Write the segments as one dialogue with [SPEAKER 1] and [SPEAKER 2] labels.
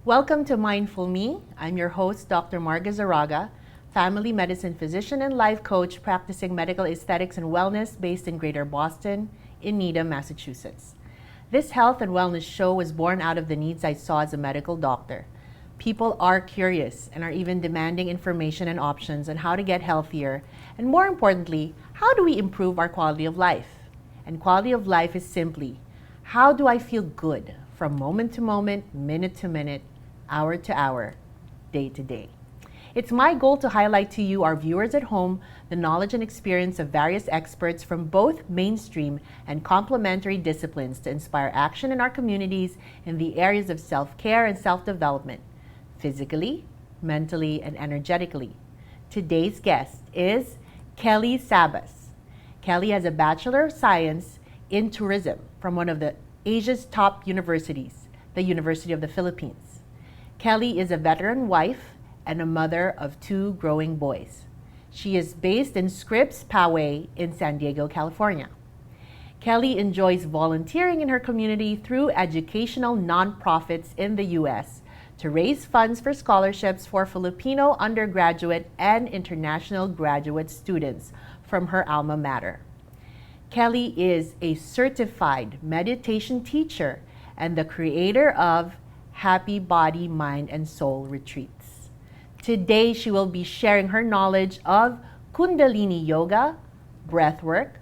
[SPEAKER 1] Welcome to Mindful Me. I'm your host, Dr. Marga Zarraga, family medicine physician and life coach practicing medical aesthetics and wellness based in Greater Boston in Needham, Massachusetts. This health and wellness show was born out of the needs I saw as a medical doctor. People are curious and are even demanding information and options on how to get healthier, and more importantly, how do we improve our quality of life? And quality of life is simply, how do I feel good from moment to moment, minute to minute, hour to hour, day to day? It's my goal to highlight to you, our viewers at home, the knowledge and experience of various experts from both mainstream and complementary disciplines to inspire action in our communities in the areas of self-care and self-development, physically, mentally, and energetically. Today's guest is Kellie Sabas. Kellie has a Bachelor of Science in Tourism from one of Asia's top universities, the University of the Philippines. Kellie is a veteran wife and a mother of 2 growing boys. She is based in Scripps Poway in San Diego, California. Kellie enjoys volunteering in her community through educational nonprofits in the U.S. to raise funds for scholarships for Filipino undergraduate and international graduate students from her alma mater. Kellie is a certified meditation teacher and the creator of Happy Body, Mind, and Soul Retreats. Today, she will be sharing her knowledge of Kundalini Yoga, breathwork,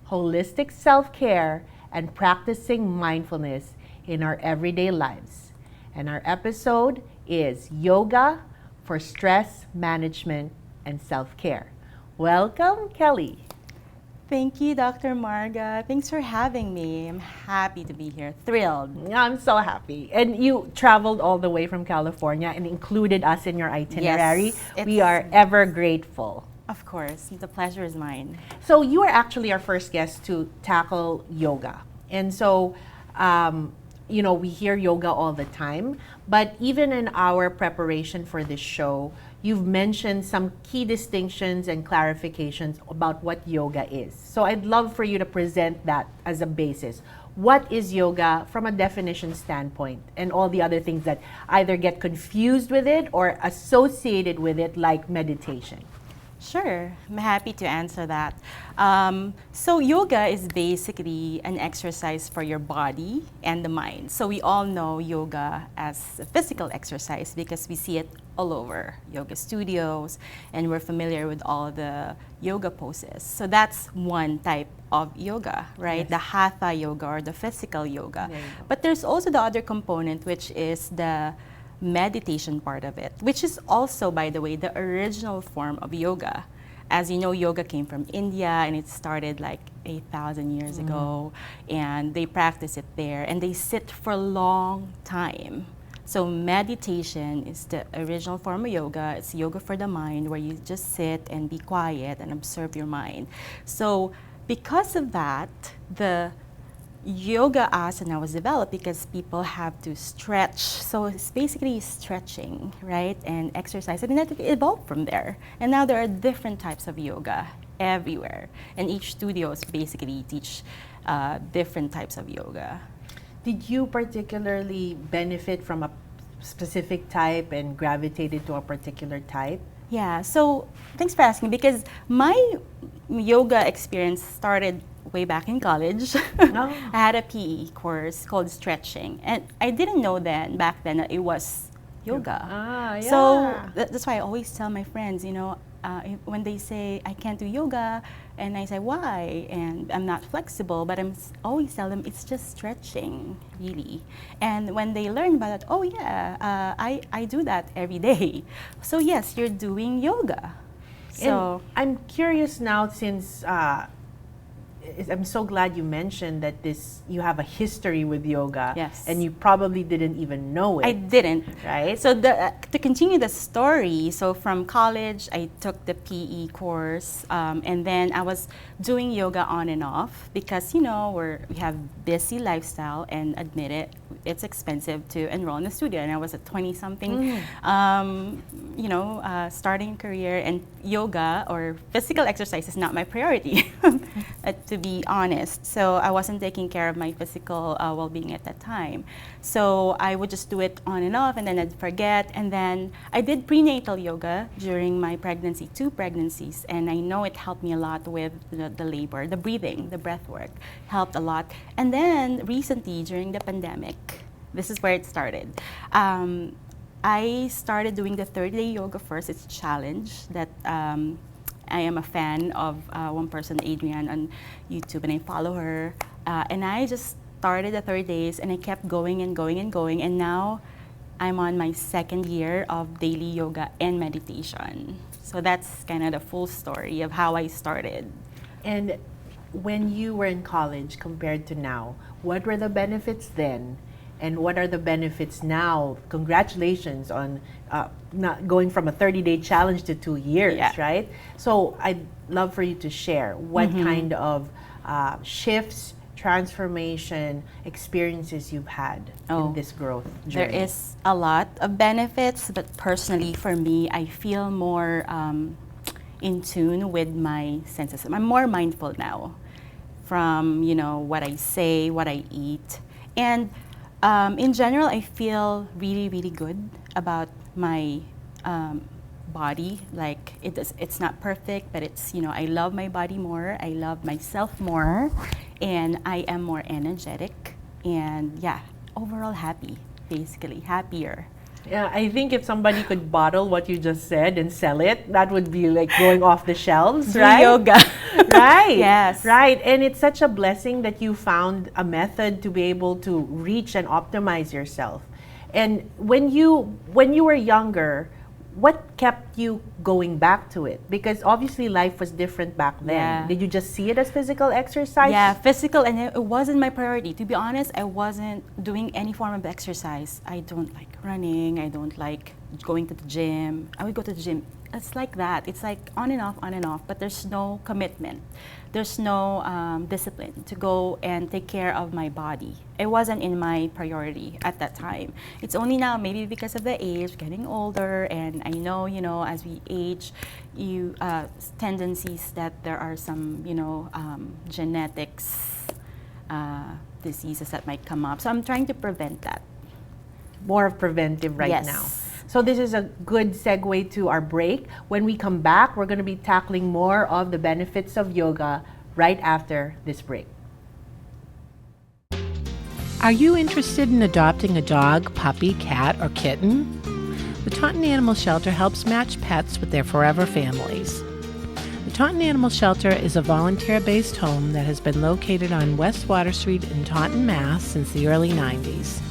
[SPEAKER 1] holistic self-care, and practicing mindfulness in our everyday lives. And our episode is Yoga for Stress Management and Self-Care. Welcome, Kellie.
[SPEAKER 2] Thank you, Dr. Marga. Thanks for having me. I'm happy to be here. Thrilled.
[SPEAKER 1] I'm so happy. And you traveled all the way from California and included us in your itinerary.
[SPEAKER 2] Yes,
[SPEAKER 1] we are ever grateful.
[SPEAKER 2] Of course. The pleasure is mine.
[SPEAKER 1] So you are actually our first guest to tackle yoga. And so, we hear yoga all the time. But even in our preparation for this show, you've mentioned some key distinctions and clarifications about what yoga is. So I'd love for you to present that as a basis. What is yoga from a definition standpoint, and all the other things that either get confused with it or associated with it, like meditation?
[SPEAKER 2] Sure, I'm happy to answer that. So yoga is basically an exercise for your body and the mind. So we all know yoga as a physical exercise because we see it all over yoga studios, and we're familiar with all the yoga poses. So that's one type of yoga, right? Yes. The hatha yoga or the physical yoga. But there's also the other component, which is the meditation part of it, which is also, by the way, the original form of yoga. As you know, yoga came from India and it started like 8,000 years ago, and they practice it there and they sit for a long time. So meditation is the original form of yoga. It's yoga for the mind, where you just sit and be quiet and observe your mind. So because of that, the yoga asana was developed because people have to stretch. So it's basically stretching, right? And exercise. And it evolved from there. And now there are different types of yoga everywhere. And each studios basically teach different types of yoga.
[SPEAKER 1] Did you particularly benefit from a specific type and gravitated to a particular type?
[SPEAKER 2] Yeah, so thanks for asking, because my yoga experience started way back in college. I had a PE course called stretching, and I didn't know back then that it was yoga. So that's why I always tell my friends, when they say I can't do yoga, and I say why, and I'm not flexible, but I'm always tell them it's just stretching, really. And when they learn about it, I do that every day. So yes, you're doing yoga. So
[SPEAKER 1] and I'm curious now, since I'm so glad you mentioned that you have a history with yoga.
[SPEAKER 2] Yes.
[SPEAKER 1] And you probably didn't even know it.
[SPEAKER 2] I didn't.
[SPEAKER 1] Right?
[SPEAKER 2] So to continue the story, so from college, I took the PE course, and then I was doing yoga on and off because, we have busy lifestyle, and admit it, it's expensive to enroll in a studio. And I was a 20-something, starting career, and yoga or physical exercise is not my priority. to be honest. So I wasn't taking care of my physical well-being at that time. So I would just do it on and off, and then I'd forget. And then I did prenatal yoga during my pregnancy, 2 pregnancies, and I know it helped me a lot with the labor, the breathing, the breath work helped a lot. And then recently during the pandemic, this is where it started. I started doing the 30-day yoga first. It's a challenge that I am a fan of one person, Adrienne, on YouTube, and I follow her. And I just started the 30 days, and I kept going and going and going. And now I'm on my 2nd year of daily yoga and meditation. So that's kind of the full story of how I started.
[SPEAKER 1] And when you were in college compared to now, what were the benefits then? And what are the benefits now? Congratulations on not going from a 30-day challenge to 2 years,
[SPEAKER 2] Yeah.
[SPEAKER 1] right? So I'd love for you to share what kind of shifts, transformation, experiences you've had in this growth journey.
[SPEAKER 2] There is a lot of benefits, but personally for me, I feel more in tune with my senses. I'm more mindful now from, what I say, what I eat. And in general, I feel really, really good about my body. Like it's not perfect, but it's, I love my body more. I love myself more, and I am more energetic. And yeah, overall happy, basically happier.
[SPEAKER 1] Yeah, I think if somebody could bottle what you just said and sell it, that would be like going off the shelves,
[SPEAKER 2] Do
[SPEAKER 1] right?
[SPEAKER 2] yoga.
[SPEAKER 1] Right.
[SPEAKER 2] Yes.
[SPEAKER 1] Right. And it's such a blessing that you found a method to be able to reach and optimize yourself. And when you were younger, what kept you going back to it? Because obviously life was different back then.
[SPEAKER 2] Yeah.
[SPEAKER 1] Did you just see it as physical exercise?
[SPEAKER 2] Yeah, physical, and it wasn't my priority. To be honest, I wasn't doing any form of exercise. I don't like running. I don't like going to the gym. I would go to the gym. It's like that. It's like on and off, but there's no commitment. There's no discipline to go and take care of my body. It wasn't in my priority at that time. It's only now, maybe because of the age, getting older, and I know, as we age, you tendencies that there are some, genetics diseases that might come up. So I'm trying to prevent that.
[SPEAKER 1] More of preventive right
[SPEAKER 2] Yes.
[SPEAKER 1] now. So this is a good segue to our break. When we come back, we're going to be tackling more of the benefits of yoga right after this break. Are you interested in adopting a dog, puppy, cat, or kitten? The Taunton Animal Shelter helps match pets with their forever families. The Taunton Animal Shelter is a volunteer-based home that has been located on West Water Street in Taunton, Mass. Since the early 90s.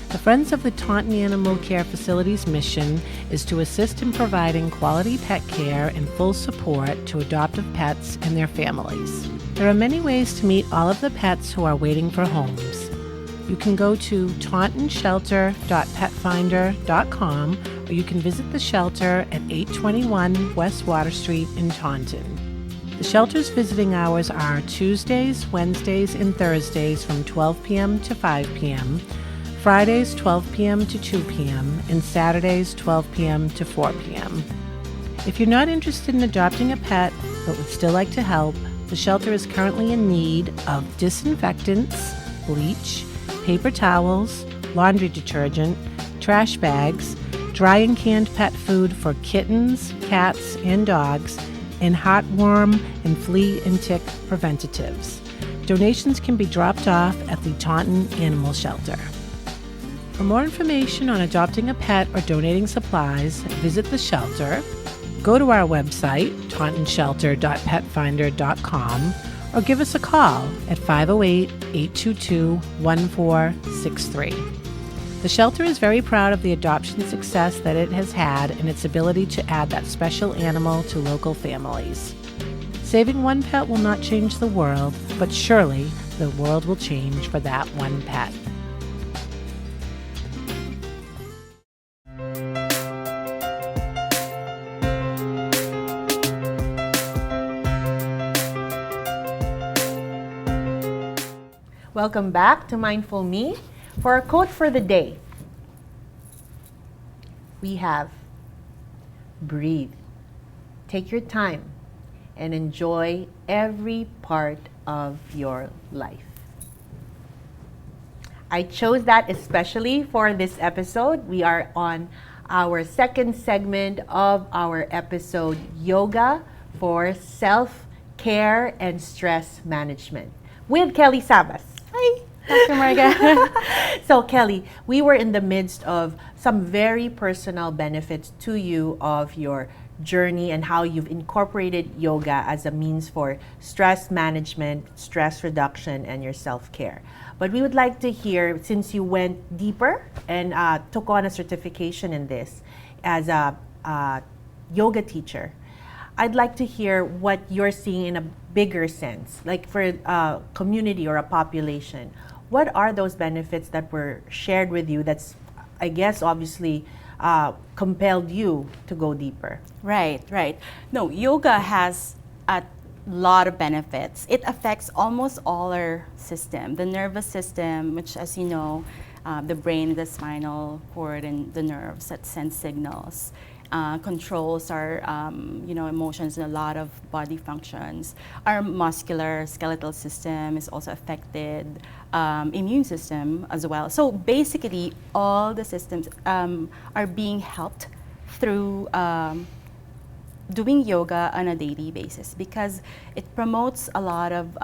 [SPEAKER 1] The Friends of the Taunton Animal Care Facility's mission is to assist in providing quality pet care and full support to adoptive pets and their families. There are many ways to meet all of the pets who are waiting for homes. You can go to tauntonshelter.petfinder.com, or you can visit the shelter at 821 West Water Street in Taunton. The shelter's visiting hours are Tuesdays, Wednesdays, and Thursdays from 12 p.m. to 5 p.m., Fridays 12 p.m. to 2 p.m., and Saturdays 12 p.m. to 4 p.m. If you're not interested in adopting a pet but would still like to help, the shelter is currently in need of disinfectants, bleach, paper towels, laundry detergent, trash bags, dry and canned pet food for kittens, cats, and dogs, and heartworm and flea and tick preventatives. Donations can be dropped off at the Taunton Animal Shelter. For more information on adopting a pet or donating supplies, visit the shelter, go to our website, tauntonshelter.petfinder.com, or give us a call at 508-822-1463. The shelter is very proud of the adoption success that it has had and its ability to add that special animal to local families. Saving one pet will not change the world, but surely the world will change for that one pet. Welcome back to Mindful Me. For our quote for the day, we have breathe. Take your time and enjoy every part of your life. I chose that especially for this episode. We are on our second segment of our episode, Yoga for Self-Care and Stress Management, with Kellie Sabas.
[SPEAKER 2] Hi, Dr. Marga.
[SPEAKER 1] So Kellie, we were in the midst of some very personal benefits to you of your journey and how you've incorporated yoga as a means for stress management, stress reduction, and your self-care. But we would like to hear, since you went deeper and took on a certification in this as a yoga teacher, I'd like to hear what you're seeing in a bigger sense, like for a community or a population. What are those benefits that were shared with you that's, I guess, obviously compelled you to go deeper?
[SPEAKER 2] Right. No, yoga has a lot of benefits. It affects almost all our system. The nervous system, which, as you know, the brain, the spinal cord, and the nerves that send signals. Controls our emotions and a lot of body functions. Our muscular skeletal system is also affected, immune system as well. So basically, all the systems are being helped through doing yoga on a daily basis, because it promotes a lot of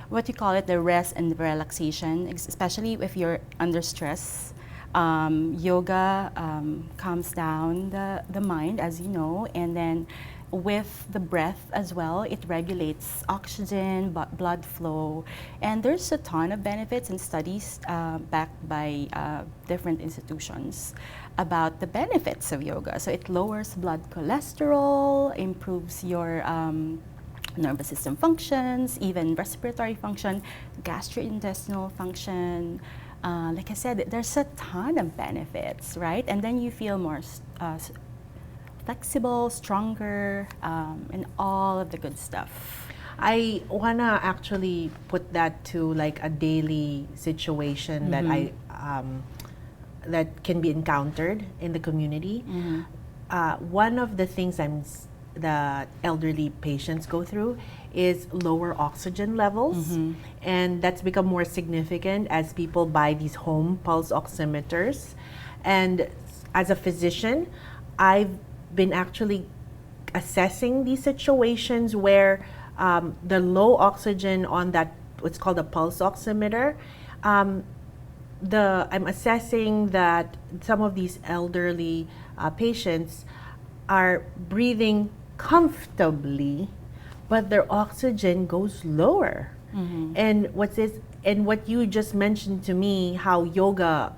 [SPEAKER 2] what you call it, the rest and relaxation, especially if you're under stress. Yoga calms down the mind, as you know, and then with the breath as well, it regulates oxygen, blood flow, and there's a ton of benefits and studies backed by different institutions about the benefits of yoga. So it lowers blood cholesterol, improves your nervous system functions, even respiratory function, gastrointestinal function. Like I said, there's a ton of benefits, right? And then you feel more flexible, stronger, and all of the good stuff.
[SPEAKER 1] I wanna actually put that to like a daily situation that that can be encountered in the community. One of the things the elderly patients go through is lower oxygen levels, and that's become more significant as people buy these home pulse oximeters. And as a physician, I've been actually assessing these situations where the low oxygen on that, what's called a pulse oximeter, I'm assessing that some of these elderly patients are breathing comfortably, but their oxygen goes lower. And what you just mentioned to me, how yoga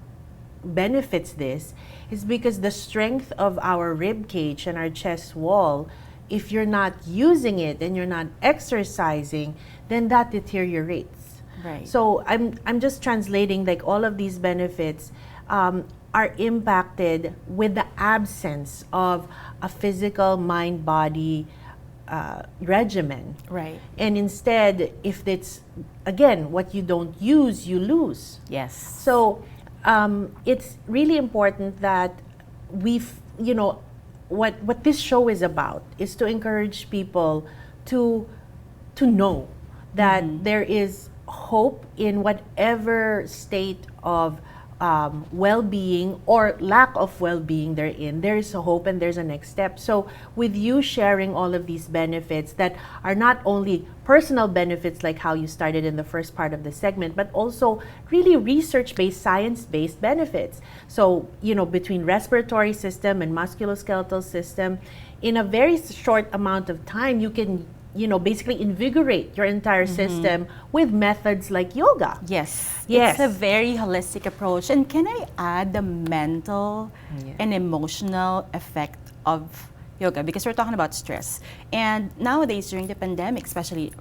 [SPEAKER 1] benefits this, is because the strength of our rib cage and our chest wall, if you're not using it and you're not exercising, then that deteriorates.
[SPEAKER 2] Right.
[SPEAKER 1] So I'm just translating, like, all of these benefits are impacted with the absence of a physical mind-body regimen.
[SPEAKER 2] Right.
[SPEAKER 1] And instead, if it's, again, what you don't use, you lose.
[SPEAKER 2] Yes.
[SPEAKER 1] So it's really important that what this show is about is to encourage people to know that there is hope in whatever state of well-being or lack of well-being they're in. There's a hope and there's a next step. So with you sharing all of these benefits that are not only personal benefits like how you started in the first part of the segment, but also really research-based, science-based benefits. So, between respiratory system and musculoskeletal system, in a very short amount of time, you can basically invigorate your entire system with methods like yoga.
[SPEAKER 2] Yes.
[SPEAKER 1] Yes.
[SPEAKER 2] It's a very holistic approach. And can I add the mental and emotional effect of yoga? Because we're talking about stress. And nowadays, during the pandemic, especially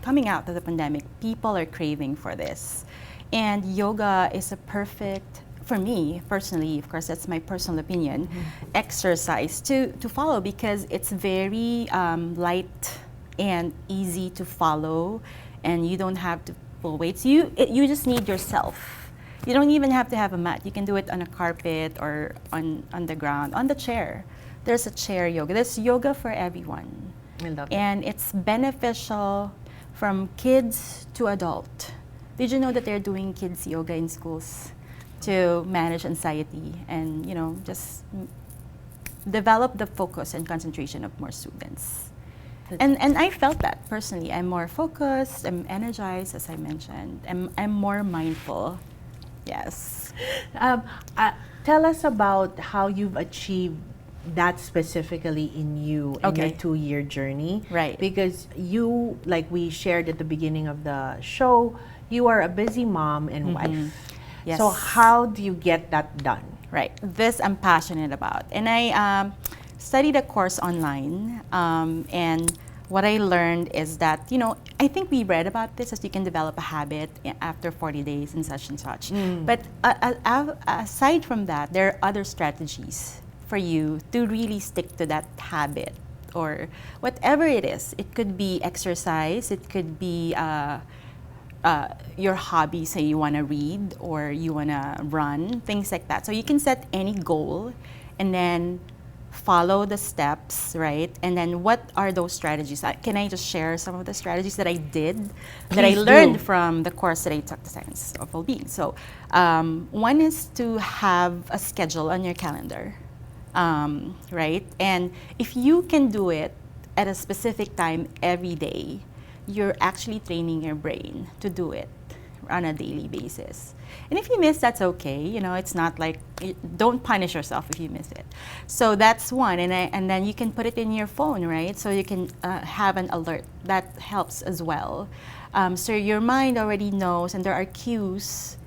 [SPEAKER 2] coming out of the pandemic, people are craving for this. And yoga is a perfect, for me personally, of course, that's my personal opinion, exercise to follow, because it's very light and easy to follow, and you don't have to pull weights. You just need yourself. You don't even have to have a mat. You can do it on a carpet or on the ground, on the chair. There's a chair yoga. There's yoga for everyone.
[SPEAKER 1] I love it.
[SPEAKER 2] And it's beneficial from kids to adult. Did you know that they're doing kids yoga in schools to manage anxiety and, just develop the focus and concentration of more students? And I felt that personally. I'm more focused, I'm energized, as I mentioned. I'm more mindful. Yes.
[SPEAKER 1] Um, Tell us about how you've achieved that specifically in you in your
[SPEAKER 2] Okay.
[SPEAKER 1] 2-year journey.
[SPEAKER 2] Right.
[SPEAKER 1] Because you, like we shared at the beginning of the show, you are a busy mom and wife.
[SPEAKER 2] Yes.
[SPEAKER 1] So how do you get that done?
[SPEAKER 2] Right. This I'm passionate about. And I studied a course online. And what I learned is that, I think we read about this as you can develop a habit after 40 days and such and such. But aside from that, there are other strategies for you to really stick to that habit or whatever it is. It could be exercise, it could be your hobby, say you want to read or you want to run, things like that. So you can set any goal and then follow the steps, right? And then what are those strategies? Can I just share some of the strategies that I did, that I
[SPEAKER 1] Please
[SPEAKER 2] learned
[SPEAKER 1] do.
[SPEAKER 2] from the course that I took, the Science of Wellbeing? So one is to have a schedule on your calendar, right? And if you can do it at a specific time every day, you're actually training your brain to do it on a daily basis. And if you miss, that's okay. It's not like, don't punish yourself if you miss it. So that's one. And then you can put it in your phone, right? So you can have an alert. That helps as well. So your mind already knows, and there are cues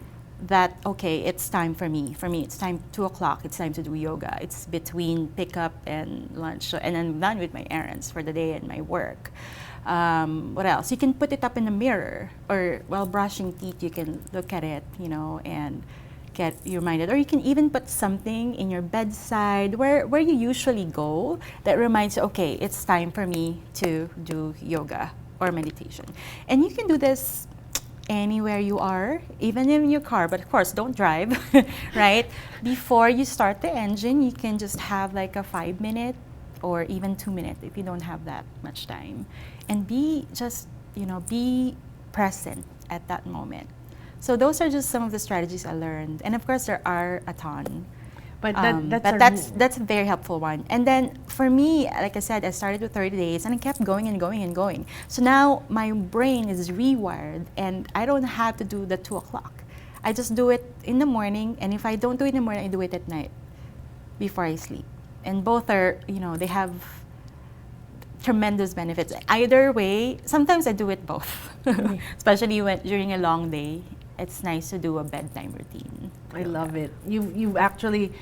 [SPEAKER 2] that, okay, it's time for me. For me, it's time 2 o'clock. It's time to do yoga. It's between pickup and lunch. So, and I'm done with my errands for the day and my work. What else? You can put it up in the mirror, or while brushing teeth, you can look at it, and get reminded. Or you can even put something in your bedside where you usually go that reminds you, okay, it's time for me to do yoga or meditation. And you can do this anywhere you are, even in your car, but of course, don't drive, right? Before you start the engine, you can just have like a 5-minute or even 2 minutes if you don't have that much time. And be present at that moment. So those are just some of the strategies I learned. And of course, there are a ton.
[SPEAKER 1] But
[SPEAKER 2] That's a very helpful one. And then for me, like I said, I started with 30 days and I kept going and going and going. So now my brain is rewired and I don't have to do the 2 o'clock. I just do it in the morning, and if I don't do it in the morning, I do it at night before I sleep. And both are, they have tremendous benefits. Either way, sometimes I do it both, especially during a long day. It's nice to do a bedtime routine.
[SPEAKER 1] I love it. You've actually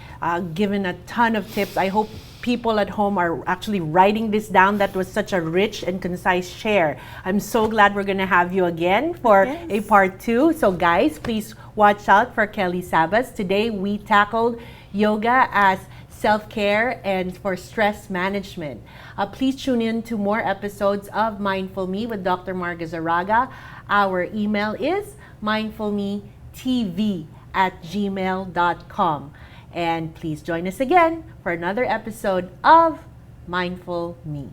[SPEAKER 1] given a ton of tips. I hope people at home are actually writing this down. That was such a rich and concise share. I'm so glad we're going to have you again for a part 2. So guys, please watch out for Kellie Sabas. Today we tackled yoga as self-care and for stress management. Please tune in to more episodes of Mindful Me with Dr. Marga Zarraga. Our email is mindfulmetv@gmail.com. And please join us again for another episode of Mindful Me.